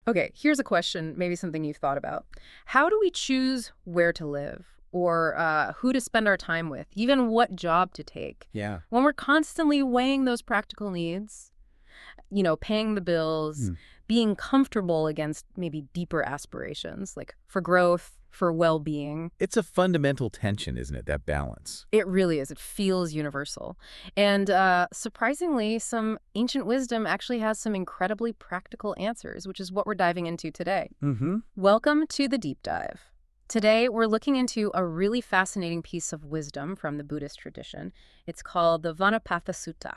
Okay, here's a question, maybe something you've thought about. How do we choose where to live or who to spend our time with, even what job to take, Yeah. when we're constantly weighing those practical needs, paying the bills, being comfortable against maybe deeper aspirations, like for growth, for well-being? It's a fundamental tension, isn't it, that balance? It really is. It feels universal. And surprisingly, some ancient wisdom actually has some incredibly practical answers, which is what we're diving into today. Mm-hmm. Welcome to the deep dive. Today, we're looking into a really fascinating piece of wisdom from the Buddhist tradition. It's called the Vanapatthasuttaṃ.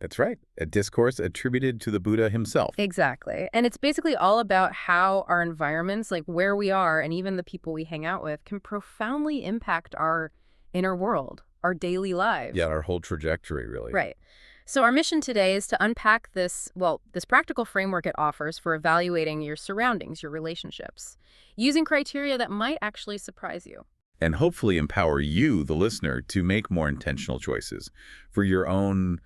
That's right. A discourse attributed to the Buddha himself. Exactly. And it's basically all about how our environments, like where we are and even the people we hang out with, can profoundly impact our inner world, our daily lives. Yeah, our whole trajectory, really. Right. So our mission today is to unpack this practical framework it offers for evaluating your surroundings, your relationships, using criteria that might actually surprise you. And hopefully empower you, the listener, to make more intentional choices for your own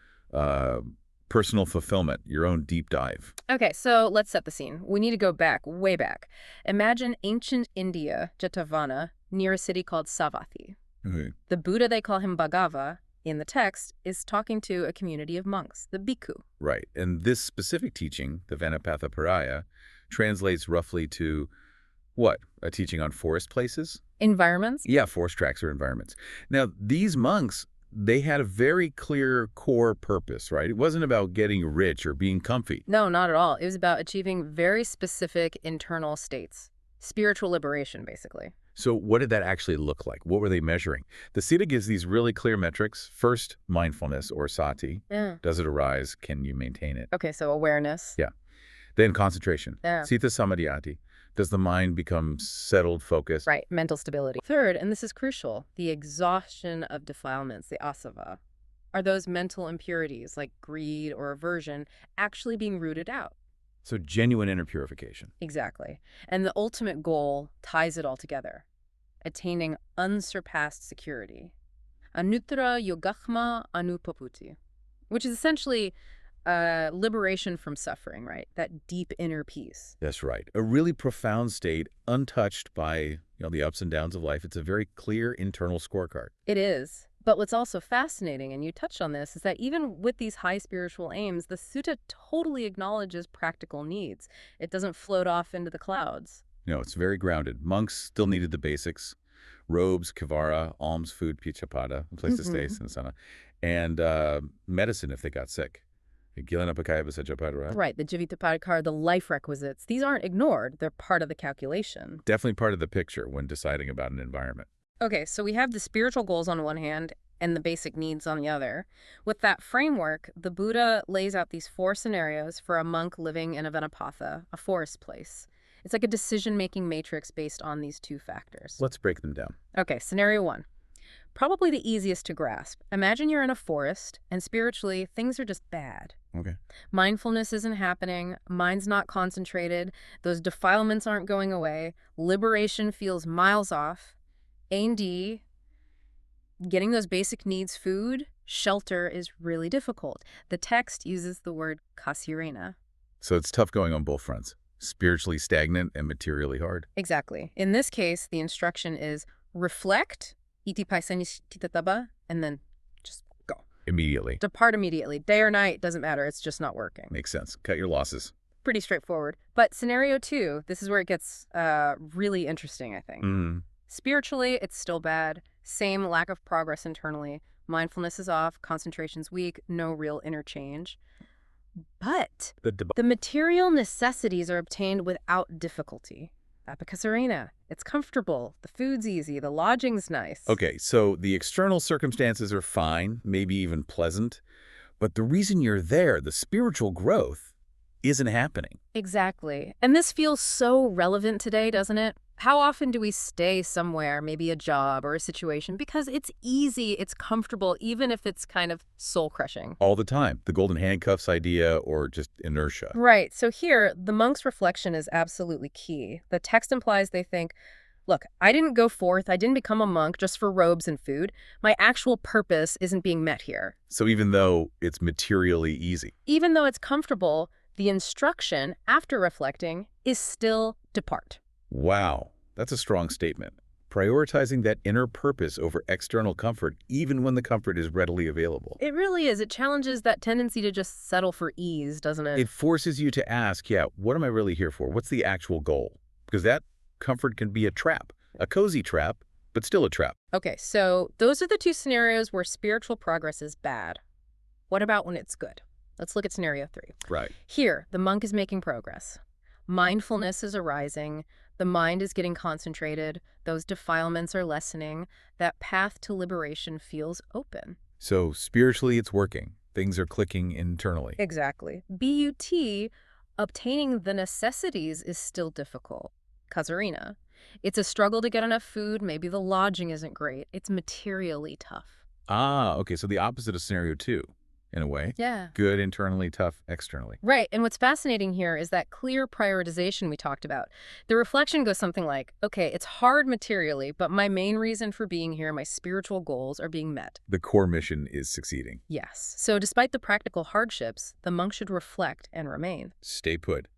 personal fulfillment, your own deep dive. Okay, so let's set the scene. We need to go back, way back. Imagine ancient India, Jetavana, near a city called Savatthi. Okay. The Buddha, they call him Bhagava, in the text, is talking to a community of monks, the bhikkhu. Right. And this specific teaching, the Vanapatthasuttaṃ, translates roughly to what? A teaching on forest places? Environments? Yeah, forest tracks or environments. Now, these monks, they had a very clear core purpose, right? It wasn't about getting rich or being comfy. No, not at all. It was about achieving very specific internal states. Spiritual liberation, basically. So what did that actually look like? What were they measuring? The Sita gives these really clear metrics. First, mindfulness or sati. Yeah. Does it arise? Can you maintain it? Okay, so awareness. Yeah. Then concentration. Yeah. Sita samadhyati. Does the mind become settled, focused? Right, mental stability. Third, and this is crucial, the exhaustion of defilements, the asava. Are those mental impurities like greed or aversion actually being rooted out? So genuine inner purification. Exactly. And the ultimate goal ties it all together, attaining unsurpassed security. Anuttara yogahma anupaputi, which is essentially liberation from suffering, right? That deep inner peace. That's right. A really profound state, untouched by the ups and downs of life. It's a very clear internal scorecard. It is. But what's also fascinating, and you touched on this, is that even with these high spiritual aims, the sutta totally acknowledges practical needs. It doesn't float off into the clouds. No, it's very grounded. Monks still needed the basics. Robes, kivara, alms, food, pichapada, a place to stay, sinsana, and medicine if they got sick. Right, the jivitapadikar, the life requisites. These aren't ignored. They're part of the calculation. Definitely part of the picture when deciding about an environment. Okay, so we have the spiritual goals on one hand and the basic needs on the other. With that framework, the Buddha lays out these 4 scenarios for a monk living in a Vanapatha, a forest place. It's like a decision-making matrix based on these 2 factors. Let's break them down. Okay, scenario 1. Probably the easiest to grasp. Imagine you're in a forest, and spiritually, things are just bad. Okay. Mindfulness isn't happening, mind's not concentrated, those defilements aren't going away, liberation feels miles off. A&D, getting those basic needs, food, shelter, is really difficult. The text uses the word kasirena. So it's tough going on both fronts. Spiritually stagnant and materially hard. Exactly. In this case, the instruction is reflect, iti paisanis titataba, and then just go. Immediately. Depart immediately. Day or night, doesn't matter. It's just not working. Makes sense. Cut your losses. Pretty straightforward. But scenario 2, this is where it gets really interesting, I think. Spiritually, it's still bad. Same lack of progress internally. Mindfulness is off. Concentration's weak. No real interchange. But the material necessities are obtained without difficulty. Apakasarena. It's comfortable. The food's easy. The lodging's nice. Okay, so the external circumstances are fine, maybe even pleasant. But the reason you're there, the spiritual growth, isn't happening. Exactly. And this feels so relevant today, doesn't it? How often do we stay somewhere, maybe a job or a situation, because it's easy, it's comfortable, even if it's kind of soul-crushing? All the time. The golden handcuffs idea or just inertia. Right. So here, the monk's reflection is absolutely key. The text implies they think, look, I didn't go forth, I didn't become a monk just for robes and food. My actual purpose isn't being met here. So even though it's materially easy. Even though it's comfortable, The instruction, after reflecting, is still depart. Wow, that's a strong statement. Prioritizing that inner purpose over external comfort, even when the comfort is readily available. It really is. It challenges that tendency to just settle for ease, doesn't it? It forces you to ask, yeah, what am I really here for? What's the actual goal? Because that comfort can be a trap, a cozy trap, but still a trap. Okay, so those are the two scenarios where spiritual progress is bad. What about when it's good? Let's look at scenario 3. Right. Here, the monk is making progress. Mindfulness is arising. The mind is getting concentrated. Those defilements are lessening. That path to liberation feels open. So spiritually, it's working. Things are clicking internally. Exactly. BUT, obtaining the necessities is still difficult. Kazarina. It's a struggle to get enough food. Maybe the lodging isn't great. It's materially tough. Ah, okay, so the opposite of scenario 2, in a way. Yeah. Good internally, tough externally. Right. And what's fascinating here is that clear prioritization we talked about. The reflection goes something like, okay, it's hard materially, but my main reason for being here, my spiritual goals are being met. The core mission is succeeding. Yes. So despite the practical hardships, the monk should reflect and remain. Stay put.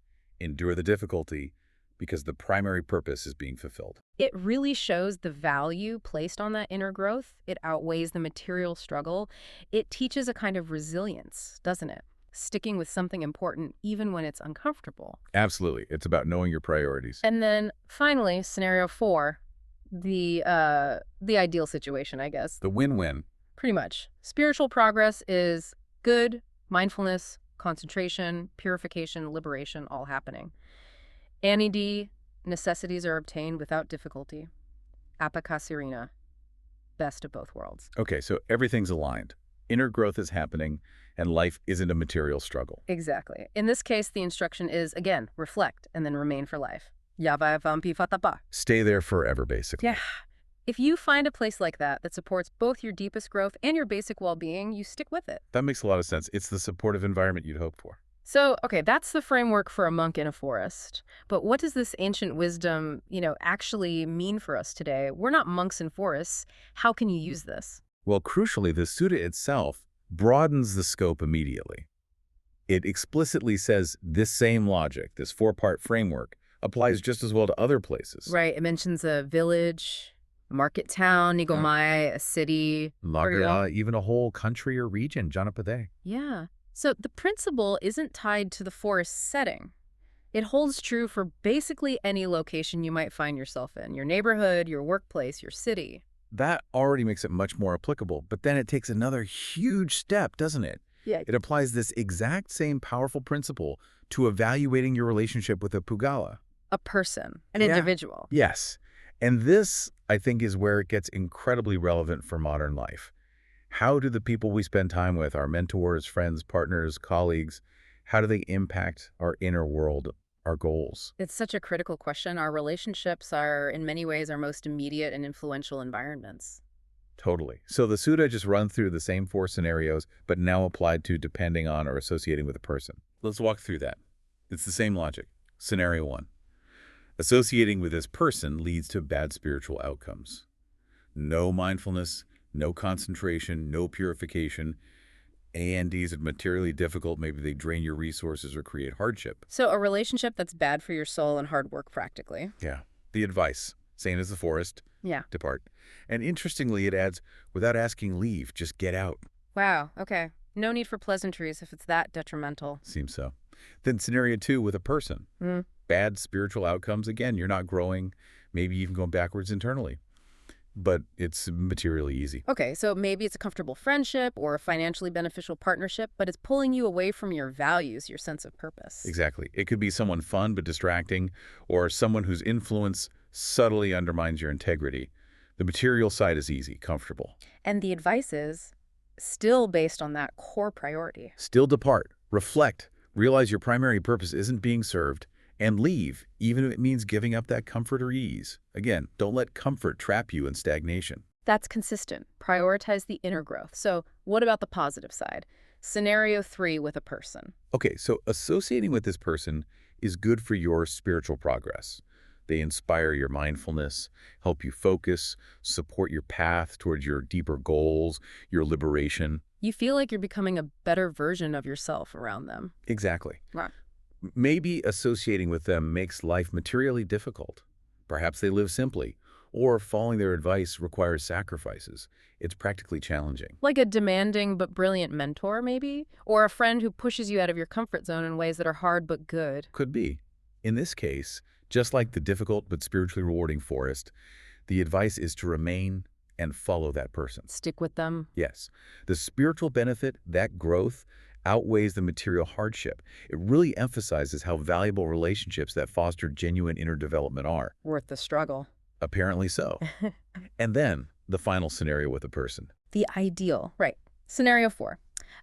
Endure the difficulty because the primary purpose is being fulfilled. It really shows the value placed on that inner growth. It outweighs the material struggle. It teaches a kind of resilience, doesn't it? Sticking with something important even when it's uncomfortable. Absolutely. It's about knowing your priorities. And then finally, scenario 4, the ideal situation, I guess. The win-win. Pretty much. Spiritual progress is good, mindfulness, concentration, purification, liberation, all happening. Anidi, necessities are obtained without difficulty. Apakasirina, best of both worlds. Okay, so everything's aligned. Inner growth is happening, and life isn't a material struggle. Exactly. In this case, the instruction is, again, reflect and then remain for life. Yava vampi fatapa. Stay there forever, basically. Yeah. If you find a place like that that supports both your deepest growth and your basic well-being, you stick with it. That makes a lot of sense. It's the supportive environment you'd hope for. So, okay, that's the framework for a monk in a forest. But what does this ancient wisdom, actually mean for us today? We're not monks in forests. How can you use this? Well, crucially, the sutta itself broadens the scope immediately. It explicitly says this same logic, this 4-part framework, applies just as well to other places. Right. It mentions a village, a market town, Nigomai, a city. Lagara, even a whole country or region, Janapadé. Yeah. So the principle isn't tied to the forest setting. It holds true for basically any location you might find yourself in, your neighborhood, your workplace, your city. That already makes it much more applicable, but then it takes another huge step, doesn't it? Yeah. It applies this exact same powerful principle to evaluating your relationship with a pugala. A person, an Yeah. individual. Yes. And this, I think, is where it gets incredibly relevant for modern life. How do the people we spend time with, our mentors, friends, partners, colleagues, how do they impact our inner world, our goals? It's such a critical question. Our relationships are, in many ways, our most immediate and influential environments. Totally. So the Sutta just run through the same 4 scenarios, but now applied to depending on or associating with a person. Let's walk through that. It's the same logic. Scenario 1. Associating with this person leads to bad spiritual outcomes. No mindfulness, no concentration, no purification. ANDs are materially difficult. Maybe they drain your resources or create hardship. So a relationship that's bad for your soul and hard work practically. Yeah. The advice, same as the forest, Yeah. depart. And interestingly, it adds, without asking leave, just get out. Wow. Okay. No need for pleasantries if it's that detrimental. Seems so. Then scenario 2 with a person. Bad spiritual outcomes. Again, you're not growing, maybe even going backwards internally. But it's materially easy. Okay, so maybe it's a comfortable friendship or a financially beneficial partnership, but it's pulling you away from your values, your sense of purpose. Exactly. It could be someone fun but distracting, or someone whose influence subtly undermines your integrity. The material side is easy, comfortable. And the advice is still based on that core priority. Still depart, reflect, realize your primary purpose isn't being served, and leave, even if it means giving up that comfort or ease. Again, don't let comfort trap you in stagnation. That's consistent. Prioritize the inner growth. So what about the positive side? Scenario 3 with a person. Okay, so associating with this person is good for your spiritual progress. They inspire your mindfulness, help you focus, support your path towards your deeper goals, your liberation. You feel like you're becoming a better version of yourself around them. Exactly. Right. Maybe associating with them makes life materially difficult. Perhaps they live simply, or following their advice requires sacrifices. It's practically challenging. Like a demanding but brilliant mentor, maybe? Or a friend who pushes you out of your comfort zone in ways that are hard but good. Could be. In this case, just like the difficult but spiritually rewarding forest, the advice is to remain and follow that person. Stick with them. Yes, the spiritual benefit, that growth, outweighs the material hardship. It really emphasizes how valuable relationships that foster genuine inner development are. Worth the struggle. Apparently so. And then, the final scenario with a person. The ideal. Right. Scenario 4.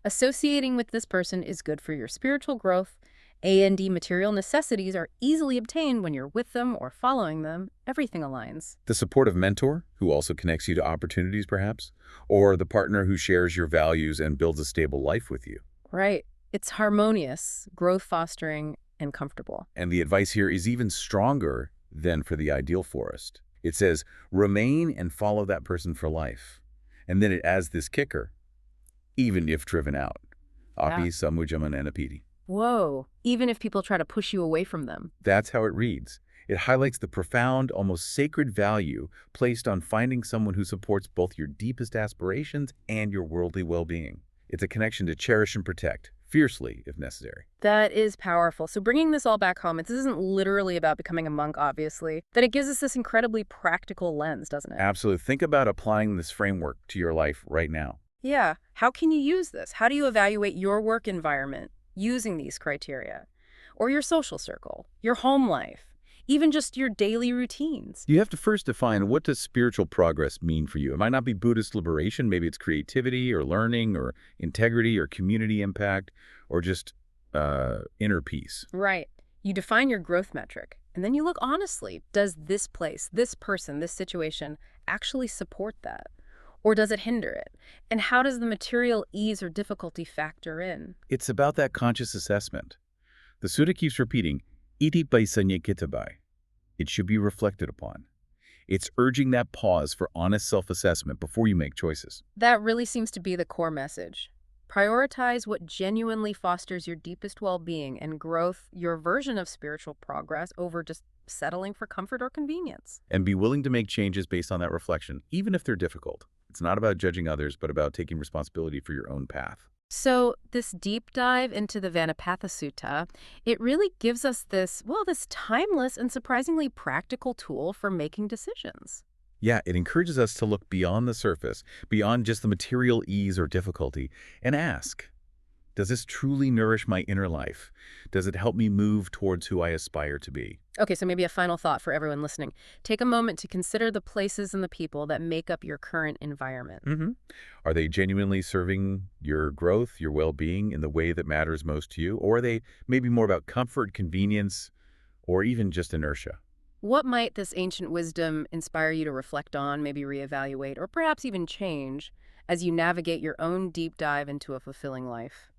Associating with this person is good for your spiritual growth. A&D material necessities are easily obtained when you're with them or following them. Everything aligns. The supportive mentor, who also connects you to opportunities perhaps, or the partner who shares your values and builds a stable life with you. Right. It's harmonious, growth-fostering, and comfortable. And the advice here is even stronger than for the ideal forest. It says, remain and follow that person for life. And then it adds this kicker, even if driven out. Api samujjama nanapiti. Whoa. Even if people try to push you away from them. That's how it reads. It highlights the profound, almost sacred value placed on finding someone who supports both your deepest aspirations and your worldly well-being. It's a connection to cherish and protect, fiercely if necessary. That is powerful. So bringing this all back home, this isn't literally about becoming a monk, obviously. Then it gives us this incredibly practical lens, doesn't it? Absolutely. Think about applying this framework to your life right now. Yeah. How can you use this? How do you evaluate your work environment using these criteria? Or your social circle, your home life, even just your daily routines? You have to first define, what does spiritual progress mean for you? It might not be Buddhist liberation. Maybe it's creativity or learning or integrity or community impact or just inner peace. Right. You define your growth metric, and then you look honestly. Does this place, this person, this situation actually support that? Or does it hinder it? And how does the material ease or difficulty factor in? It's about that conscious assessment. The sutta keeps repeating, iti paisanya kitabai. It should be reflected upon. It's urging that pause for honest self-assessment before you make choices. That really seems to be the core message. Prioritize what genuinely fosters your deepest well-being and growth, your version of spiritual progress, over just settling for comfort or convenience. And be willing to make changes based on that reflection, even if they're difficult. It's not about judging others, but about taking responsibility for your own path. So this deep dive into the Vanapatthasuttaṃ, it really gives us this timeless and surprisingly practical tool for making decisions. Yeah, it encourages us to look beyond the surface, beyond just the material ease or difficulty, and ask, does this truly nourish my inner life? Does it help me move towards who I aspire to be? Okay, so maybe a final thought for everyone listening. Take a moment to consider the places and the people that make up your current environment. Are they genuinely serving your growth, your well-being in the way that matters most to you? Or are they maybe more about comfort, convenience, or even just inertia? What might this ancient wisdom inspire you to reflect on, maybe reevaluate, or perhaps even change as you navigate your own deep dive into a fulfilling life?